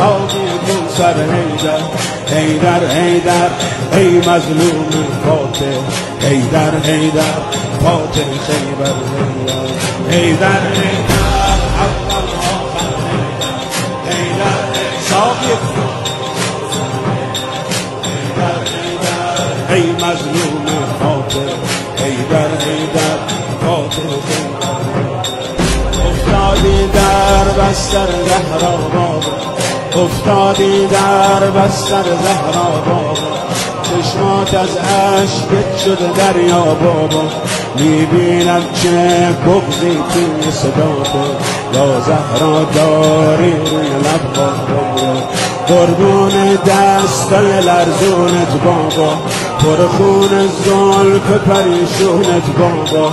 ساقی کوثر حیدر حیدر حیدر ای مظلوم فاتح حیدر حیدر فاتح خیبر حیدر حیدر اول آخر حیدر ساقی حیدر حیدر ای مظلوم فاتح حیدر حیدر فاتح خیبر افتادی در بستر زهرا بابا افتادی در بستر زهرا بابا چشمات از عشقت شده دریا بابا میبینم چه بغضی توی صداته یا زهرا داری روی لب بابا قربون دستای لرزونت بابا پرخون زلف پریشونت بابا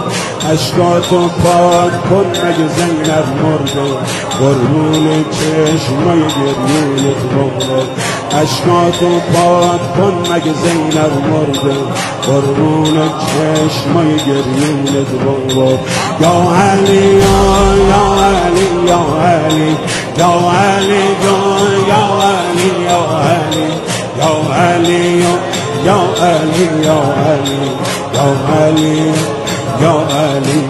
اشکاتو پاک کن مگه زینب مرده قربون چشمای گریونت بابا اشکاتو پاک کن مگه زینب مرده قربون چشمای گریونت بابا یا علی یا علی یا علی یا علی یا علی یا علی یا علی یا علی یا علی یا علی یا علی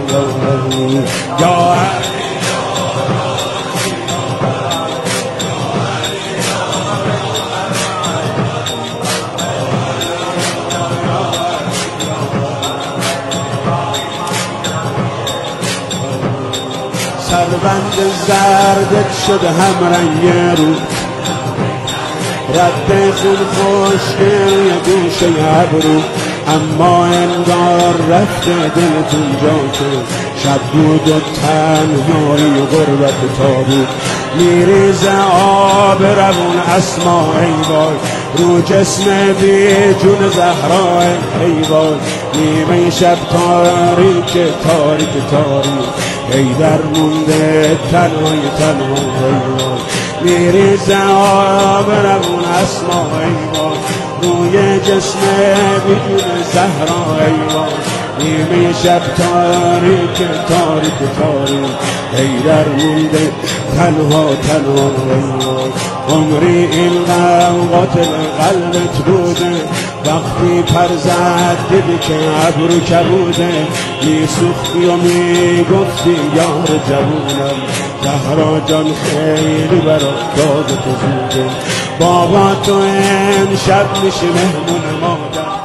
یا علی سربند زردت شده هم رنگ رو رد خون خوشگل یه گوشه ابرو اما انگار رفته دلتون جا که شب بود و تنهایی و غربت تابو میریزه آب روون اسما ای وای رو جسم بی جون زهرا ای وای نیمه شب تاریک تاریک تاریک ای در مونده تنهای تنها ای وای میریزه آب روون اسما ای وای روی جسم بدون زهرا ای وای نیمه شب تاریک تاریک تاریک ای در مونده تنها تنها ای وای عمری این قاتل قلبت بوده وقتی پر زد دیدی که ابرو کبوده میسوختی و میگفتی یار جوونم زهرا جان خیلی برات داد تو زوده بابا تو امشب میشه مهمون مادر